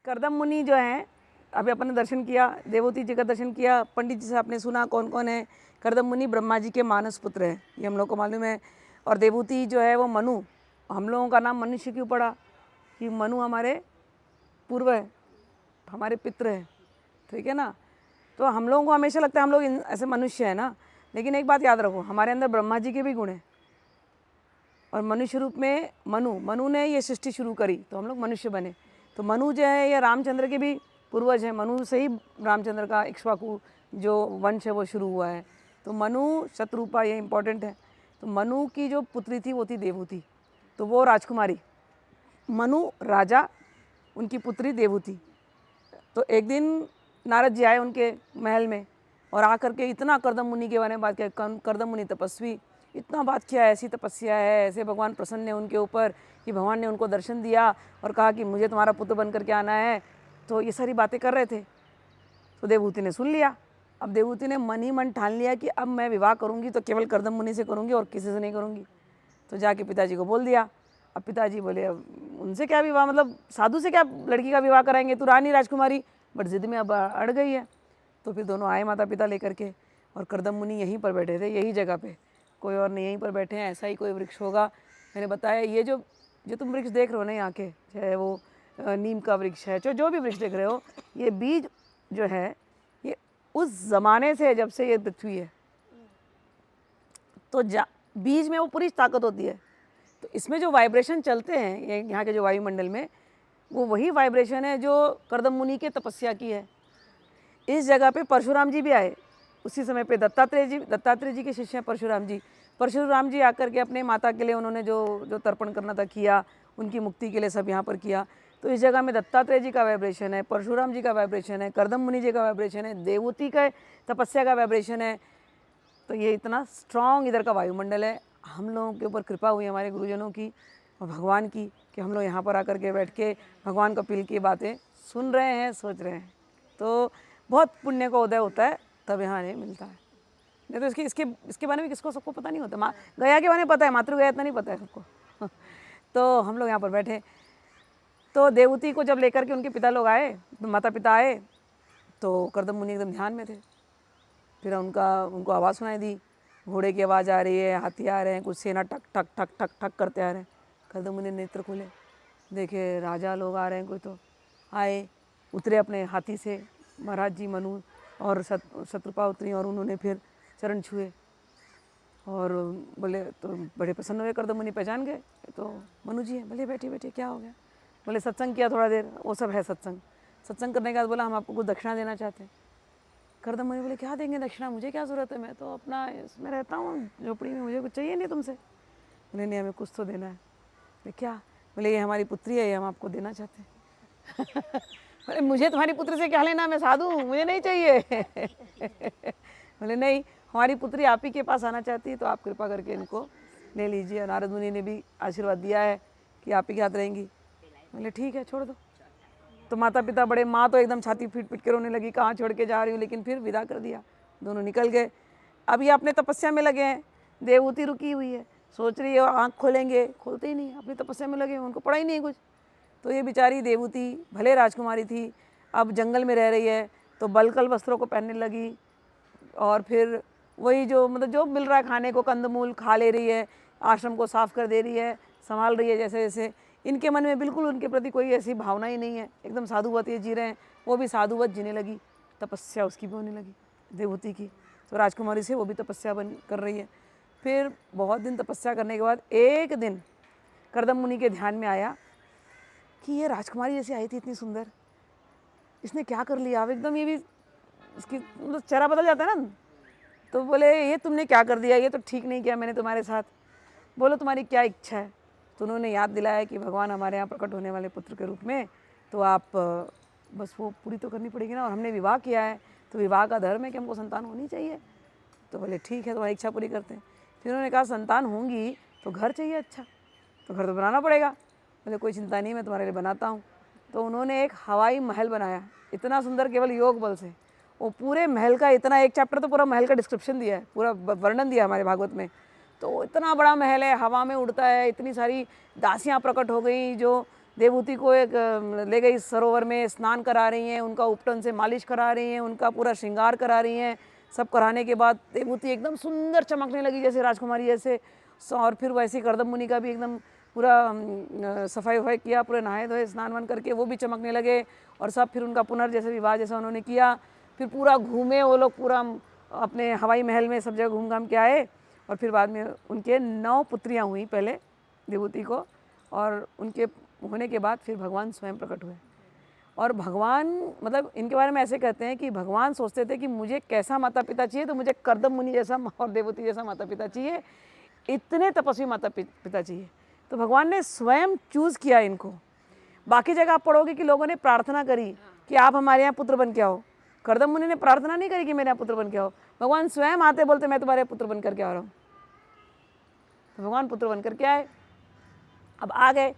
करदम मुनि जो हैं, अभी अपन ने दर्शन किया, देवहूति जी का दर्शन किया, पंडित जी से आपने सुना कौन कौन है। करदम मुनि ब्रह्मा जी के मानस पुत्र हैं, ये हम लोग को मालूम है। और देवहूति जो है वो मनु, हम लोगों का नाम मनुष्य क्यों पड़ा कि मनु हमारे पूर्व है, हमारे पितृ हैं, ठीक है ना। तो हम लोगों को हमेशा लगता है हम लोग ऐसे मनुष्य हैं ना, लेकिन एक बात याद रखो, हमारे अंदर ब्रह्मा जी के भी गुण हैं। और मनुष्य रूप में मनु ने ये सृष्टि शुरू करी तो हम लोग मनुष्य बने। तो मनु जो है ये रामचंद्र के भी पूर्वज हैं, मनु से ही रामचंद्र का इक्ष्वाकु जो वंश है वो शुरू हुआ है। तो मनु शत्रुपा ये इम्पोर्टेंट है। तो मनु की जो पुत्री थी वो थी देवहूति, तो वो राजकुमारी, मनु राजा, उनकी पुत्री देवहूति। तो एक दिन नारद जी आए उनके महल में और आकर के इतना करदम मुनि के बारे में बात किया। करदम मुनि तपस्वी, इतना बात किया, ऐसी तपस्या है, ऐसे भगवान प्रसन्न है उनके ऊपर कि भगवान ने उनको दर्शन दिया और कहा कि मुझे तुम्हारा पुत्र बन करके आना है। तो ये सारी बातें कर रहे थे। तो देवहूति ने सुन लिया। अब देवहूति ने मन ही मन ठान लिया कि अब मैं विवाह करूंगी तो केवल करदम मुनि से करूंगी और किसी से नहीं करूंगी। तो जाके पिताजी को बोल दिया। अब पिताजी बोले अब उनसे क्या विवाह, मतलब साधु से क्या लड़की का विवाह कराएंगे, तू रानी राजकुमारी, बट जिद में अब अड़ गई है। तो फिर दोनों आए माता पिता लेकर के, और करदम मुनि यहीं पर बैठे थे, यही जगह पे, कोई और नहीं, यहीं पर बैठे हैं। ऐसा ही कोई वृक्ष होगा। मैंने बताया ये जो जो तुम वृक्ष देख रहे हो ना यहाँ के, चाहे वो नीम का वृक्ष है, जो भी वृक्ष देख रहे हो, ये बीज जो है ये उस ज़माने से, जब से ये पृथ्वी है, तो बीज में वो पूरी ताकत होती है। तो इसमें जो वाइब्रेशन चलते हैं ये यहाँ के जो वायुमंडल में, वो वही वाइब्रेशन है जो करदम मुनि के तपस्या की है। इस जगह पे परशुराम जी भी आए उसी समय पे। दत्तात्रेय जी के शिष्य हैं परशुराम जी। परशुराम जी आकर के अपने माता के लिए उन्होंने जो जो तर्पण करना था किया, उनकी मुक्ति के लिए सब यहाँ पर किया। तो इस जगह में दत्तात्रेय जी का वाइब्रेशन है, परशुराम जी का वाइब्रेशन है, करदम मुनि जी का वाइब्रेशन है, देवहूति का तपस्या का वाइब्रेशन है। तो ये इतना स्ट्रॉन्ग इधर का वायुमंडल है। हम लोगों के ऊपर कृपा हुई हमारे गुरुजनों की और भगवान की कि हम लोग यहाँ पर आकर के बैठ के भगवान कपिल की बातें सुन रहे हैं, सोच रहे हैं। तो बहुत पुण्य का उदय होता है, तब यहाँ नहीं मिलता है। नहीं तो इसके बारे में किसको सबको पता नहीं होता। गया के बारे में पता है, मातृ गया इतना नहीं पता है सबको। तो हम लोग यहाँ पर बैठे, तो देवहूति को जब लेकर के उनके पिता लोग आए, तो माता पिता आए, तो करदम मुनि एकदम ध्यान में थे। फिर उनको आवाज़ सुनाई दी, घोड़े की आवाज़ आ रही है, हाथी आ रहे हैं, कुछ सेना टक टक टक टक टक करते आ रहे हैं। करदम मुनि नेत्र खुले, देखे राजा लोग आ रहे हैं, कोई तो आए, उतरे अपने हाथी से, महाराज जी मनु और शत्रुपा उतरी और उन्होंने फिर चरण छुए और बोले, तो बड़े प्रसन्न हुए। करदम मुनि पहचान गए, तो मनु जी हैं। बोले बैठिए बैठिए, क्या हो गया। बोले सत्संग किया थोड़ा देर, वो सब है सत्संग। सत्संग करने के बाद बोला हम आपको कुछ दक्षिणा देना चाहते हैं। करदम मुनि बोले क्या देंगे दक्षिणा, मुझे क्या ज़रूरत है, मैं तो अपना इसमें रहता हूँ झोपड़ी में, मुझे कुछ चाहिए नहीं तुमसे। बोले नहीं हमें कुछ तो देना है। बोले क्या। बोले ये हमारी पुत्री है, ये हम आपको देना चाहते हैं। बोले मुझे तुम्हारी पुत्री से क्या लेना, मैं साधु हूँ, मुझे नहीं चाहिए। बोले नहीं, हमारी पुत्री आप ही के पास आना चाहती है, तो आप कृपा करके इनको ले लीजिए। नारद मुनि ने भी आशीर्वाद दिया है कि आप ही के हाथ रहेंगी। बोले ठीक है छोड़ दो। तो माता पिता बड़े, माँ तो एकदम छाती पीट पीट के रोने लगी, कहाँ छोड़ के जा रही हूँ, लेकिन फिर विदा कर दिया, दोनों निकल गए। अब ये अपने तपस्या में लगे हैं, देवहूति रुकी हुई है, सोच रही है आँख खोलेंगे, खोलते ही नहीं, अपनी तपस्या में लगे हैं, उनको पड़ा ही नहीं कुछ। तो ये बेचारी देवहूति भले राजकुमारी थी, अब जंगल में रह रही है, तो बलकल वस्त्रों को पहनने लगी और फिर वही जो मतलब जो मिल रहा है खाने को, कंदमूल खा ले रही है, आश्रम को साफ कर दे रही है, संभाल रही है जैसे जैसे। इनके मन में बिल्कुल उनके प्रति कोई ऐसी भावना ही नहीं है, एकदम साधुवत ये जी रहे हैं। वो भी साधुवत जीने लगी, तपस्या उसकी भी होने लगी देवहूति की। तो राजकुमारी से वो भी तपस्या कर रही है। फिर बहुत दिन तपस्या करने के बाद एक दिन करदम मुनि के ध्यान में आया कि ये राजकुमारी जैसी आई थी इतनी सुंदर, इसने क्या कर लिया। अब एकदम ये भी इसकी मतलब चेहरा बदल जाता है ना। तो बोले ये तुमने क्या कर दिया, ये तो ठीक नहीं किया मैंने तुम्हारे साथ, बोलो तुम्हारी क्या इच्छा है। तो उन्होंने याद दिलाया कि भगवान हमारे यहाँ प्रकट होने वाले पुत्र के रूप में, तो आप बस वो पूरी तो करनी पड़ेगी ना, और हमने विवाह किया है, तो विवाह का धर्म है कि हमको संतान होनी चाहिए। तो बोले ठीक है तुम्हारी इच्छा पूरी करते हैं। फिर उन्होंने कहा संतान होंगी तो घर चाहिए अच्छा, तो घर तो बनाना पड़ेगा। बोले कोई चिंता नहीं, मैं तुम्हारे लिए बनाता हूँ। तो उन्होंने एक हवाई महल बनाया, इतना सुंदर, केवल योग बल से। वो पूरे महल का इतना, एक चैप्टर तो पूरा महल का डिस्क्रिप्शन दिया है, पूरा वर्णन दिया हमारे भागवत में। तो इतना बड़ा महल है, हवा में उड़ता है, इतनी सारी दासियाँ प्रकट हो गई जो देवहूति को एक ले गई सरोवर में, स्नान करा रही हैं, उनका उपटन से मालिश करा रही हैं, उनका पूरा श्रृंगार करा रही हैं। सब कराने के बाद देवहूति एकदम सुंदर चमकने लगी जैसे राजकुमारी जैसे। और फिर वैसे कर्दम मुनि का भी एकदम पूरा सफाई वफाई किया, पूरे नहाए धोए स्नान वान करके वो भी चमकने लगे। और सब फिर उनका पुनर्जैसे विवाह जैसा उन्होंने किया। फिर पूरा घूमे वो लोग, पूरा अपने हवाई महल में सब जगह घूम घाम के आए। और फिर बाद में उनके 9 पुत्रियाँ हुई पहले देवहूति को, और उनके होने के बाद फिर भगवान स्वयं प्रकट हुए। और भगवान मतलब इनके बारे में ऐसे कहते हैं कि भगवान सोचते थे कि मुझे कैसा माता पिता चाहिए, तो मुझे कर्दम मुनि जैसा और देवहूति जैसा माता पिता चाहिए, इतने तपस्वी माता पिता चाहिए। तो भगवान ने स्वयं चूज़ किया इनको। बाकी जगह आप पढ़ोगे कि लोगों ने प्रार्थना करी कि आप हमारे यहाँ पुत्र बन के आओ। कर्दम मुनि ने प्रार्थना नहीं करी कि मेरे यहाँ पुत्र बन के आओ, भगवान स्वयं आते बोलते मैं तुम्हारे पुत्र बन करके आ रहा हूँ। तो भगवान पुत्र बन करके आए। अब आ गए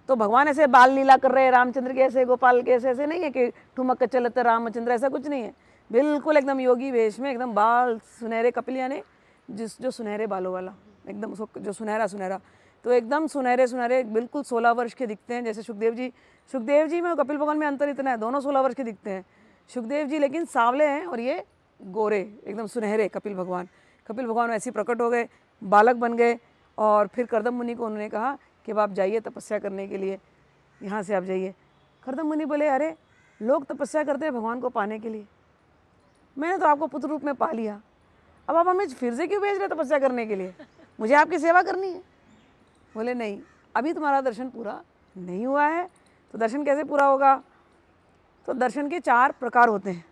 तो भगवान ऐसे बाल लीला कर रहे हैं रामचंद्र के, ऐसे गोपाल के, ऐसे नहीं है कि ठुमक चलते रामचंद्र, ऐसा कुछ नहीं है। बिल्कुल एकदम योगी वेश में, एकदम बाल सुनहरे, कपिल यानी जो सुनहरे बालों वाला, एकदम उसको जो सुनहरा, तो एकदम सुनहरे सुनहरे, बिल्कुल 16 वर्ष के दिखते हैं। जैसे सुखदेव जी में और कपिल भगवान में अंतर इतना है, दोनों 16 वर्ष के दिखते हैं। सुखदेव जी लेकिन सांवले हैं और ये गोरे, एकदम सुनहरे कपिल भगवान ऐसे प्रकट हो गए, बालक बन गए। और फिर कर्दम मुनि को उन्होंने कहा कि अब आप जाइए तपस्या करने के लिए, यहाँ से आप जाइए। कर्दम मुनि बोले अरे लोग तपस्या करते हैं भगवान को पाने के लिए, मैंने तो आपको पुत्र रूप में पा लिया, अब आप हमें फिर से क्यों भेज रहे तपस्या करने के लिए, मुझे आपकी सेवा करनी है। बोले नहीं, अभी तुम्हारा दर्शन पूरा नहीं हुआ है। तो दर्शन कैसे पूरा होगा? तो दर्शन के 4 प्रकार होते हैं।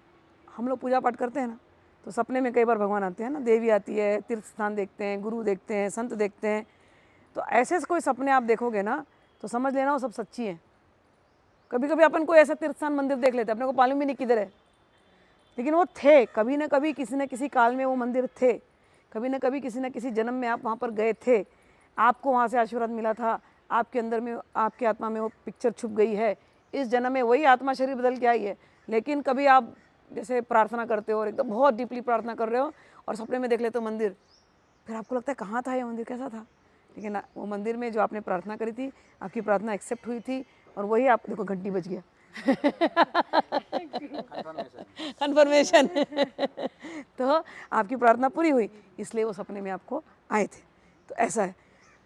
हम लोग पूजा पाठ करते हैं ना, तो सपने में कई बार भगवान आते हैं ना, देवी आती है, तीर्थ स्थान देखते हैं, गुरु देखते हैं, संत देखते हैं। तो ऐसे कोई सपने आप देखोगे ना तो समझ लेना वो सब सच्ची हैं। कभी कभी अपन कोई ऐसा तीर्थ स्थान मंदिर देख लेते हैं, अपने को मालूम भी नहीं किधर है, लेकिन वो थे कभी ना कभी, किसी न किसी काल में वो मंदिर थे, कभी ना कभी किसी न किसी जन्म में आप वहाँ पर गए थे, आपको वहाँ से आशीर्वाद मिला था, आपके अंदर में, आपके आत्मा में वो पिक्चर छुप गई है। इस जन्म में वही आत्मा शरीर बदल के आई है। लेकिन कभी आप जैसे प्रार्थना करते हो और एकदम बहुत डीपली प्रार्थना कर रहे हो और सपने में देख लेते हो मंदिर, फिर आपको लगता है कहाँ था ये मंदिर, कैसा था, लेकिन वो मंदिर में जो आपने प्रार्थना करी थी, आपकी प्रार्थना एक्सेप्ट हुई थी, और वही आप देखो घंटी बज गया कन्फर्मेशन तो आपकी प्रार्थना पूरी हुई, इसलिए वो सपने में आपको आए थे। तो ऐसा है।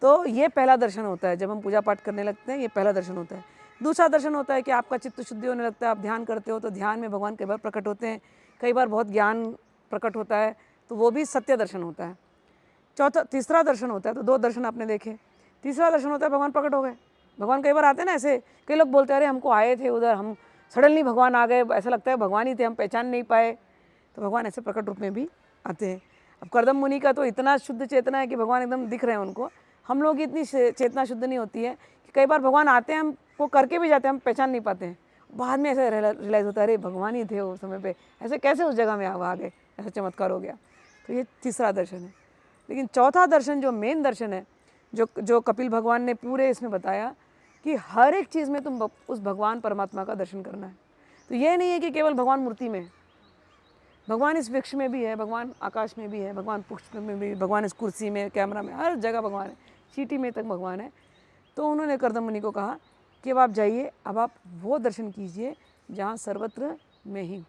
तो ये पहला दर्शन होता है, जब हम पूजा पाठ करने लगते हैं ये पहला दर्शन होता है। दूसरा दर्शन होता है कि आपका चित्त शुद्धि होने लगता है, आप ध्यान करते हो तो ध्यान में भगवान कई बार प्रकट होते हैं, कई बार बहुत ज्ञान प्रकट होता है, तो वो भी सत्य दर्शन होता है। तीसरा दर्शन होता है, तो 2 दर्शन आपने देखे। तीसरा दर्शन होता है भगवान प्रकट हो गए। भगवान कई बार आते हैं ना, ऐसे कई लोग बोलते हैं अरे हमको आए थे उधर, हम सडनली भगवान आ गए, ऐसा लगता है भगवान ही थे, हम पहचान नहीं पाए। तो भगवान ऐसे प्रकट रूप में भी आते हैं। अब कर्दम मुनि का तो इतना शुद्ध चेतना है कि भगवान एकदम दिख रहे हैं उनको। हम लोग की इतनी चेतना शुद्ध नहीं होती है कि कई बार भगवान आते हैं, हमको करके भी जाते हैं, हम पहचान नहीं पाते हैं। बाद में ऐसे रियलाइज़ होता है अरे भगवान ही थे उस समय पे, ऐसे कैसे उस जगह में आ गए, ऐसा चमत्कार हो गया। तो ये तीसरा दर्शन है। लेकिन चौथा दर्शन जो मेन दर्शन है, जो कपिल भगवान ने पूरे इसमें बताया कि हर एक चीज़ में तुम उस भगवान परमात्मा का दर्शन करना है। तो ये नहीं है कि केवल भगवान मूर्ति में है, भगवान इस वृक्ष में भी है, भगवान आकाश में भी है, भगवान पुष्प में भी, भगवान इस कुर्सी में, कैमरा में, हर जगह भगवान है, चींटी में तक भगवान है। तो उन्होंने कर्दम मुनि को कहा कि अब आप जाइए, अब आप वो दर्शन कीजिए जहाँ सर्वत्र में ही,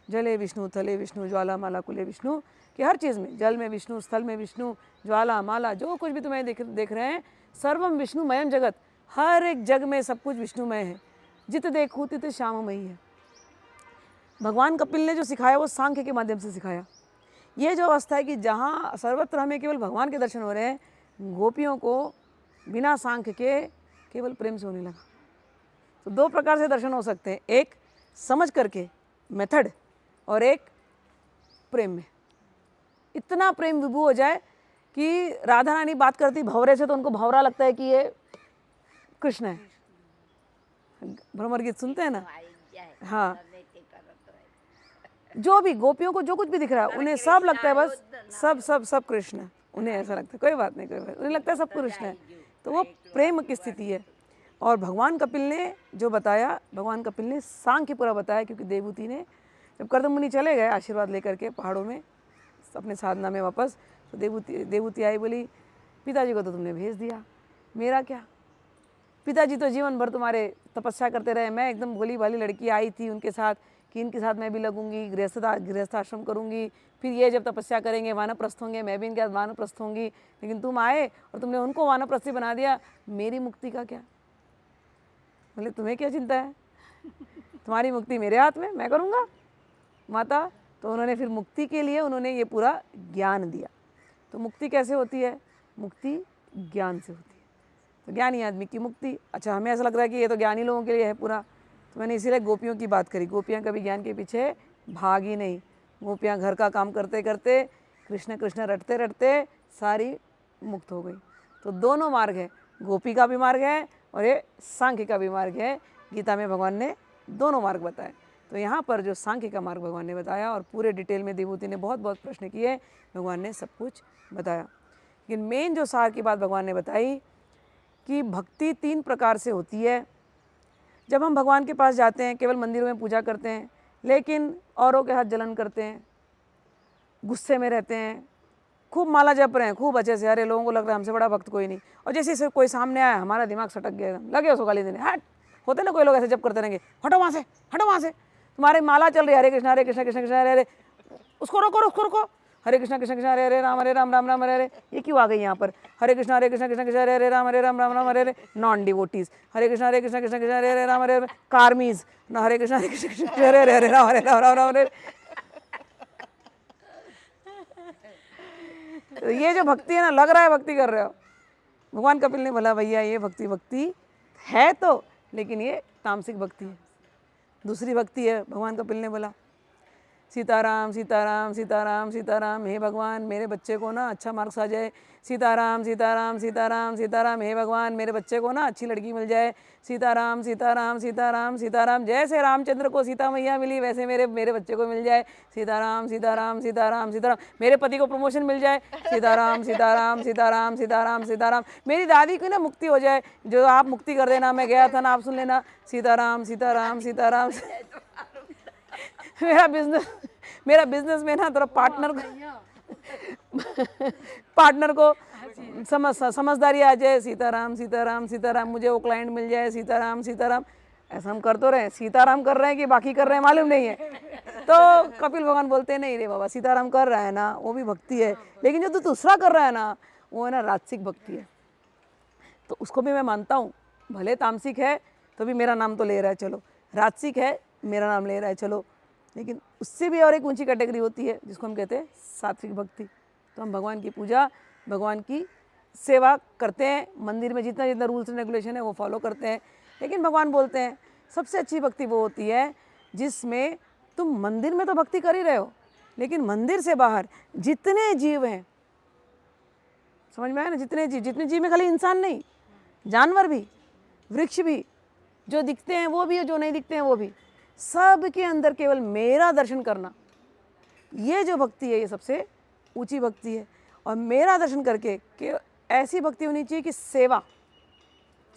जले विष्णु, थले विष्णु, ज्वाला माला कुले विष्णु, कि हर चीज़ में, जल में विष्णु, स्थल में विष्णु, ज्वाला माला, जो कुछ भी तुम्हें देख रहे हैं, सर्वम विष्णुमयम जगत, हर एक जग में सब कुछ विष्णुमय है। जित देखूँ तित श्याममयी है। भगवान कपिल ने जो सिखाया वो सांख्य के माध्यम से सिखाया। ये जो अवस्था है कि जहाँ सर्वत्र हमें केवल भगवान के दर्शन हो रहे हैं, गोपियों को बिना सांख्य के केवल प्रेम से होने लगा। तो 2 प्रकार से दर्शन हो सकते हैं, एक समझ करके मेथड, और एक प्रेम में। इतना प्रेम विभू हो जाए कि राधा रानी बात करती भंवरे से तो उनको भंवरा लगता है कि ये कृष्ण है। भ्रमर गीत सुनते हैं ना, हाँ, जो भी गोपियों को जो कुछ भी दिख रहा है उन्हें सब लगता है बस सब कृष्ण है, उन्हें ऐसा लगता है, कोई बात नहीं, उन्हें लगता है सब कृष्ण है। तो वो प्रेम की स्थिति है। और भगवान कपिल ने जो बताया, भगवान कपिल ने सांख्य पूरा बताया, क्योंकि देवहूति ने जब कर्दम मुनि चले गए आशीर्वाद लेकर के पहाड़ों में अपने साधना में वापस, तो देवहूति आई, बोली पिताजी को तो तुमने भेज दिया, मेरा क्या। पिताजी तो जीवन भर तुम्हारे तपस्या करते रहे, मैं एकदम भोली भाली लड़की आई थी उनके साथ कि इनके साथ मैं भी लगूंगी, गृहस्थाश्रम करूंगी, फिर ये जब तपस्या करेंगे वानप्रस्थ होंगे, मैं भी इनके साथ वानप्रस्थ होंगी, लेकिन तुम आए और तुमने उनको वानप्रस्थी बना दिया, मेरी मुक्ति का क्या? बोले तुम्हें क्या चिंता है, तुम्हारी मुक्ति मेरे हाथ में, मैं करूँगा माता। तो उन्होंने फिर मुक्ति के लिए उन्होंने ये पूरा ज्ञान दिया। तो मुक्ति कैसे होती है? मुक्ति ज्ञान से होती है। तो ज्ञानी आदमी की मुक्ति। अच्छा, हमें ऐसा लग रहा है कि ये तो ज्ञानी लोगों के लिए है पूरा, तो मैंने इसीलिए गोपियों की बात करी। गोपियाँ कभी ज्ञान के पीछे भागी नहीं। गोपियाँ घर का काम करते करते कृष्ण कृष्ण रटते रटते सारी मुक्त हो गई। तो दोनों मार्ग है, गोपी का भी मार्ग है और ये सांख्य का भी मार्ग है। गीता में भगवान ने दोनों मार्ग बताए। तो यहाँ पर जो सांख्य का मार्ग भगवान ने बताया और पूरे डिटेल में देवहूति ने बहुत बहुत प्रश्न किए, भगवान ने सब कुछ बताया। लेकिन मेन जो सार की बात भगवान ने बताई कि भक्ति 3 प्रकार से होती है। जब हम भगवान के पास जाते हैं, केवल मंदिरों में पूजा करते हैं, लेकिन औरों के हाथ जलन करते हैं, गुस्से में रहते हैं, खूब माला जप रहे हैं खूब अच्छे से, अरे लोगों को लग रहा है हमसे बड़ा भक्त कोई नहीं, और जैसे से कोई सामने आया हमारा दिमाग सटक गया, लगे उसको गाली देने, हट। होते ना कोई लोग ऐसे जप करते रहेंगे, हटो वहाँ से, हटो वहाँ से, तुम्हारी माला चल रही है, हरे कृष्ण कृष्ण कृष्ण हरे हरे, उसको रोको उसको रोको, हरे कृष्ण कृष्ण हरे राम राम हरे हरे। ये क्यों आ गई यहाँ पर? हरे कृष्ण कृष्ण हरे राम राम हरे हरे। नॉन डिवोटीज हरे कृष्ण कृष्ण हरे राम हरे हरे। कार्मीज ना हरे कृष्ण कृष्ण हरे हरे राम राम हरे। तो ये जो भक्ति है ना, लग रहा है भक्ति कर रहे हो। भगवान कपिल ने बोला भैया ये भक्ति है तो, लेकिन ये तामसिक भक्ति है, दूसरी भक्ति है। भगवान कपिल ने बोला सीताराम सीताराम सीताराम सीताराम, हे भगवान मेरे बच्चे को ना अच्छा मार्क्स आ जाए, सीताराम सीताराम सीताराम सीताराम, हे भगवान मेरे बच्चे को ना अच्छी लड़की मिल जाए, सीताराम सीताराम सीताराम सीताराम, जैसे रामचंद्र को सीता मैया मिली वैसे मेरे बच्चे को मिल जाए, सीताराम सीताराम सीताराम सीताराम, मेरे पति को प्रमोशन मिल जाए, सीताराम सीताराम सीताराम सीताराम सीताराम, मेरी दादी की ना मुक्ति हो जाए, जो आप मुक्ति कर देना, मैं गया था ना आप सुन लेना, सीताराम सीताराम सीताराम। मेरा बिजनेस में ना थोड़ा पार्टनर को समझदारी आ जाए, सीताराम सीताराम सीताराम, मुझे वो क्लाइंट मिल जाए, सीताराम सीताराम। ऐसा हम कर तो रहे हैं, सीताराम कर रहे हैं कि बाकी कर रहे हैं मालूम नहीं है। तो कपिल भगवान बोलते हैं नहीं रे बाबा, सीताराम कर रहा है ना वो भी भक्ति है, लेकिन जो तू दूसरा कर रहा है ना वो है ना राजसिक भक्ति है। तो उसको भी मैं मानता हूँ, भले तामसिक है तो भी मेरा नाम तो ले रहा है, चलो राजसिक है मेरा नाम ले रहा है, चलो, लेकिन उससे भी और एक ऊंची कैटेगरी होती है जिसको हम कहते हैं सात्विक भक्ति। तो हम भगवान की पूजा, भगवान की सेवा करते हैं, मंदिर में जितना जितना रूल्स एंड रेगुलेशन है वो फॉलो करते हैं, लेकिन भगवान बोलते हैं सबसे अच्छी भक्ति वो होती है जिसमें तुम मंदिर में तो भक्ति कर ही रहे हो, लेकिन मंदिर से बाहर जितने जीव हैं, समझ में आया ना, जितने जीव में खाली इंसान नहीं, जानवर भी, वृक्ष भी, जो दिखते हैं वो भी, जो नहीं दिखते हैं वो भी, सब के अंदर केवल मेरा दर्शन करना, ये जो भक्ति है ये सबसे ऊंची भक्ति है। और मेरा दर्शन करके कि ऐसी भक्ति होनी चाहिए कि सेवा,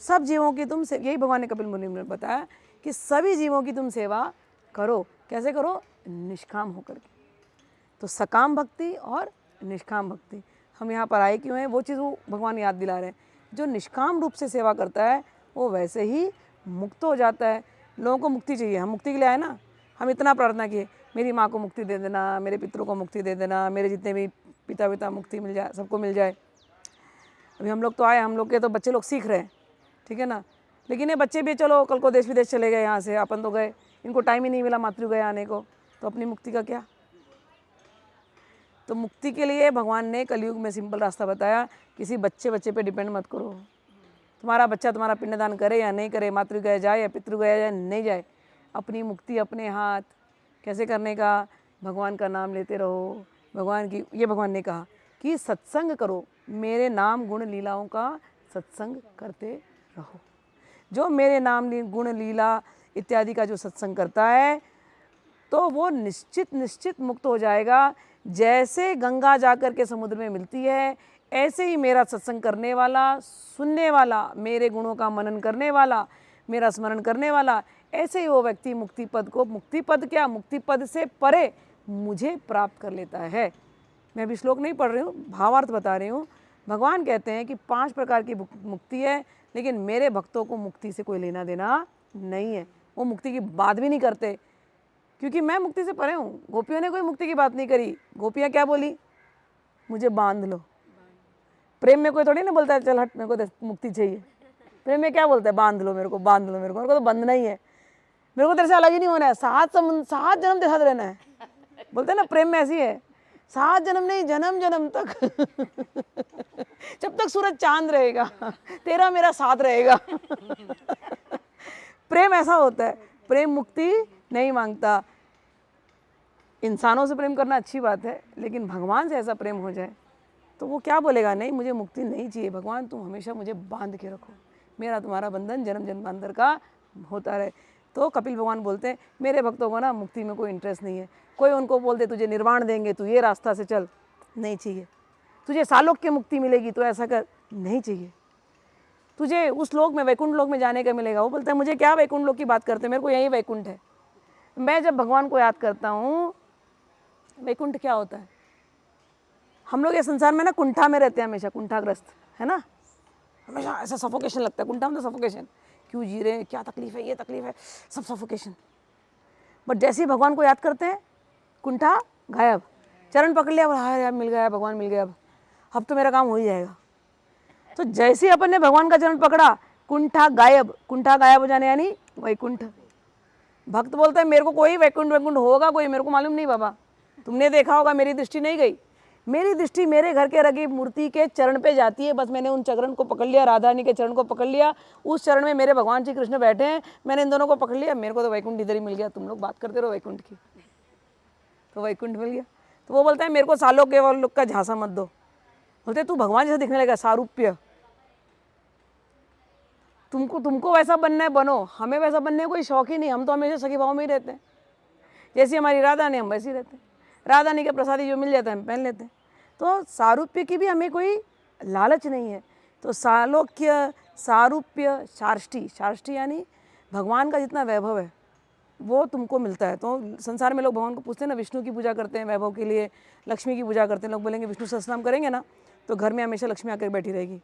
सब जीवों की तुम यही भगवान ने कपिल मुनि ने बताया कि सभी जीवों की तुम सेवा करो। कैसे करो? निष्काम होकर के। तो सकाम भक्ति और निष्काम भक्ति, हम यहाँ पर आए क्यों हैं वो चीज़ वो भगवान याद दिला रहे हैं। जो निष्काम रूप से सेवा करता है वो वैसे ही मुक्त हो जाता है। लोगों को मुक्ति चाहिए, हम मुक्ति के लिए आए ना, हम इतना प्रार्थना किए मेरी माँ को मुक्ति दे देना, मेरे पितरों को मुक्ति दे देना, मेरे जितने भी पिता मुक्ति मिल जाए, सबको मिल जाए। अभी हम लोग तो आए, हम लोग के तो बच्चे लोग सीख रहे हैं, ठीक है ना, लेकिन ये बच्चे भी चलो कल को देश विदेश चले गए, यहाँ से अपन तो गए, इनको टाइम ही नहीं मिला मातृगया आने को, तो अपनी मुक्ति का क्या? तो मुक्ति के लिए भगवान ने कलयुग में सिंपल रास्ता बताया, किसी बच्चे पे डिपेंड मत करो। तुम्हारा बच्चा तुम्हारा पिंडदान करे या नहीं करे, मातृगया जाए या पितृगया जाए नहीं जाए, अपनी मुक्ति अपने हाथ। कैसे करने का? भगवान का नाम लेते रहो, भगवान की, ये भगवान ने कहा कि सत्संग करो, मेरे नाम गुण लीलाओं का सत्संग करते रहो। जो मेरे नाम गुण लीला इत्यादि का जो सत्संग करता है तो वो निश्चित मुक्त हो जाएगा। जैसे गंगा जाकर के समुद्र में मिलती है, ऐसे ही मेरा सत्संग करने वाला, सुनने वाला, मेरे गुणों का मनन करने वाला, मेरा स्मरण करने वाला, ऐसे ही वो व्यक्ति मुक्ति पद को, मुक्ति पद क्या, मुक्ति पद से परे मुझे प्राप्त कर लेता है। मैं भी श्लोक नहीं पढ़ रही हूँ, भावार्थ बता रही हूँ। भगवान कहते हैं कि 5 प्रकार की मुक्ति है, लेकिन मेरे भक्तों को मुक्ति से कोई लेना देना नहीं है। वो मुक्ति की बात भी नहीं करते, क्योंकि मैं मुक्ति से परे हूँ। गोपियों ने कोई मुक्ति की बात नहीं करी। गोपियाँ क्या बोली? मुझे बांध लो। प्रेम में कोई थोड़ी ना बोलता है चल हट मेरे को मुक्ति चाहिए। प्रेम में क्या बोलता है? बांध लो मेरे को, बांध लो मेरे को तो बंधना ही है, मेरे को तेरे से अलग ही नहीं होना है, 7 जन्म तेरे साथ रहना है। बोलते हैं ना प्रेम में ऐसी है, 7 जन्म नहीं, जन्म जन्म तक जब तक सूरज चांद रहेगा तेरा मेरा साथ रहेगा प्रेम ऐसा होता है। प्रेम मुक्ति नहीं मांगता। इंसानों से प्रेम करना अच्छी बात है, लेकिन भगवान से ऐसा प्रेम हो जाए तो वो क्या बोलेगा? नहीं मुझे मुक्ति नहीं चाहिए, भगवान तुम हमेशा मुझे बांध के रखो, मेरा तुम्हारा बंधन जन्म जन्मांतर का होता रहे। तो कपिल भगवान बोलते हैं मेरे भक्तों को ना मुक्ति में कोई इंटरेस्ट नहीं है। कोई उनको बोल दे तुझे निर्वाण देंगे, तू ये रास्ता से चल, नहीं चाहिए। तुझे सालोक्य मुक्ति मिलेगी तो ऐसा कर, नहीं चाहिए। तुझे उस लोक में, वैकुंठ लोक में जाने का मिलेगा, वो बोलता है मुझे क्या वैकुंठ लोक की बात करते हैं, मेरे को यही वैकुंठ है। मैं जब भगवान को याद करता हूँ, वैकुंठ क्या होता है? हम लोग ये संसार में ना कुंठा में रहते हैं, हमेशा कुंठाग्रस्त है ना, हमेशा ऐसा सफोकेशन लगता है। कुंठा में तो सफोकेशन, क्यों जी रहे हैं, क्या तकलीफ है, ये तकलीफ है, सब सफोकेशन। बट जैसे ही भगवान को याद करते हैं, कुंठा गायब, चरण पकड़ लिया, हाँ यार मिल गया, भगवान मिल गया, अब तो मेरा काम हो ही जाएगा। तो जैसे ही अपन ने भगवान का चरण पकड़ा, कुंठा गायब। कुंठा गायब हो जाने यानी वैकुंठ। भक्त बोलता है मेरे को कोई वैकुंठ वैकुंठ होगा कोई, मेरे को मालूम नहीं बाबा, तुमने देखा होगा, मेरी दृष्टि नहीं गई। मेरी दृष्टि मेरे घर के रगी मूर्ति के चरण पे जाती है, बस मैंने उन चरण को पकड़ लिया, राधा रानी के चरण को पकड़ लिया, उस चरण में मेरे भगवान श्री कृष्ण बैठे हैं, मैंने इन दोनों को पकड़ लिया, मेरे को तो वैकुंठ इधर ही मिल गया। तुम लोग बात करते रहो वैकुंठ की, तो वैकुंठ मिल गया। तो वो बोलता है मेरे को सालों के वो लोग का झांसा मत दो। बोलते तू भगवान जैसा दिखने लगा, सारूप्य, तुमको वैसा बनना है बनो, हमें वैसा बनने का कोई शौक ही नहीं, हम तो हमेशा सखी भाव में ही रहते हैं। जैसी हमारी राधा ने, हम वैसे ही रहते हैं। राधा रानी के प्रसादी जो मिल जाता है हम पहन लेते हैं। तो सारूप्य की भी हमें कोई लालच नहीं है। तो सालोक्य, सारूप्य, शार्ष्टी, शार्ष्टी यानी भगवान का जितना वैभव है वो तुमको मिलता है। तो संसार में लोग भगवान को पूछते हैं ना, विष्णु की पूजा करते हैं वैभव के लिए, लक्ष्मी की पूजा करते हैं। लोग बोलेंगे विष्णु सहस्त्रनाम करेंगे ना तो घर में हमेशा लक्ष्मी आकर बैठी रहेगी।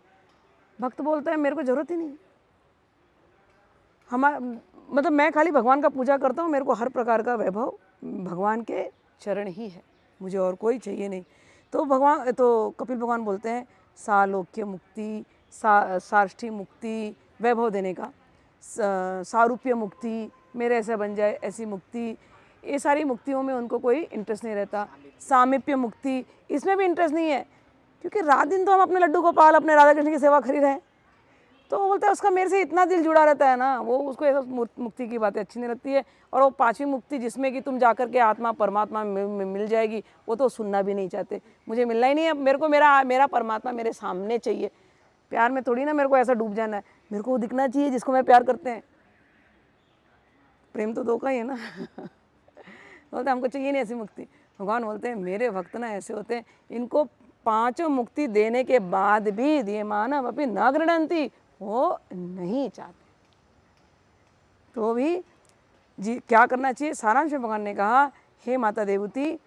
भक्त बोलता है मेरे को जरूरत ही नहीं, मतलब मैं खाली भगवान का पूजा करता हूँ, मेरे को हर प्रकार का वैभव भगवान के चरण ही है, मुझे और कोई चाहिए नहीं। तो कपिल भगवान बोलते हैं सालोक्य मुक्ति, सार्ष्ठी मुक्ति, वैभव देने का, सारूप्य मुक्ति, मेरे ऐसा बन जाए ऐसी मुक्ति, ये सारी मुक्तियों में उनको कोई इंटरेस्ट नहीं रहता। सामीप्य मुक्ति, इसमें भी इंटरेस्ट नहीं है, क्योंकि रात दिन तो हम अपने लड्डू गोपाल, अपने राधा कृष्ण की सेवा खरी रहे हैं। तो वो बोलता है उसका मेरे से इतना दिल जुड़ा रहता है ना, वो उसको ऐसा मुक्ति की बातें अच्छी नहीं लगती है। और वो 5वीं मुक्ति जिसमें कि तुम जाकर के आत्मा परमात्मा में मिल जाएगी, वो तो सुनना भी नहीं चाहते। मुझे मिलना ही नहीं है, मेरे को मेरा परमात्मा मेरे सामने चाहिए। प्यार में थोड़ी ना मेरे को ऐसा डूब जाना है, मेरे को वो दिखना चाहिए जिसको मैं प्यार करते हैं। प्रेम तो धोखा ही है ना बोलते हमको चाहिए नहीं ऐसी मुक्ति। भगवान बोलते हैं मेरे भक्त ना ऐसे होते हैं, इनको 5 मुक्ति देने के बाद भी दिए मानव अपनी न गृणंती, वो नहीं चाहते। तो भी जी क्या करना चाहिए? सारांश में भगवान ने कहा हे माता देवती,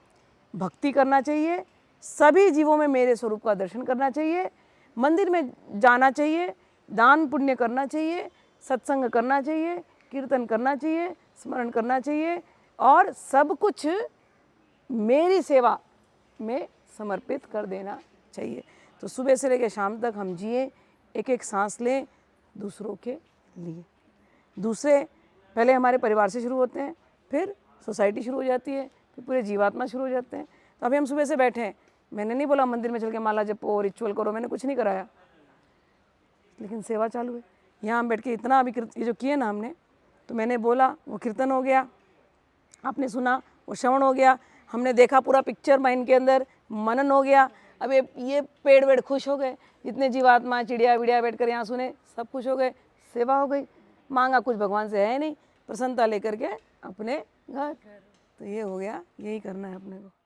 भक्ति करना चाहिए, सभी जीवों में मेरे स्वरूप का दर्शन करना चाहिए, मंदिर में जाना चाहिए, दान पुण्य करना चाहिए, सत्संग करना चाहिए, कीर्तन करना चाहिए, स्मरण करना चाहिए, और सब कुछ मेरी सेवा में समर्पित कर देना चाहिए। तो सुबह से लेकर शाम तक हम जिए, एक एक सांस लें दूसरों के लिए। दूसरे पहले हमारे परिवार से शुरू होते हैं, फिर सोसाइटी शुरू हो जाती है, फिर पूरे जीवात्मा शुरू हो जाते हैं। तो अभी हम सुबह से बैठे हैं, मैंने नहीं बोला मंदिर में चल के माला जपो, रिचुअल करो, मैंने कुछ नहीं कराया, लेकिन सेवा चालू है। यहाँ हम बैठ के इतना अभी ये जो किए ना हमने, तो मैंने बोला वो कीर्तन हो गया, आपने सुना वो श्रवण हो गया, हमने देखा पूरा पिक्चर माइंड के अंदर, मनन हो गया। अब ये पेड़ वेड़ खुश हो गए, जितने जीवात्मा चिड़िया विड़िया बैठ कर यहाँ सुने सब खुश हो गए, सेवा हो गई। मांगा कुछ भगवान से है नहीं, प्रसन्नता लेकर के अपने घर। तो ये हो गया, यही करना है अपने को।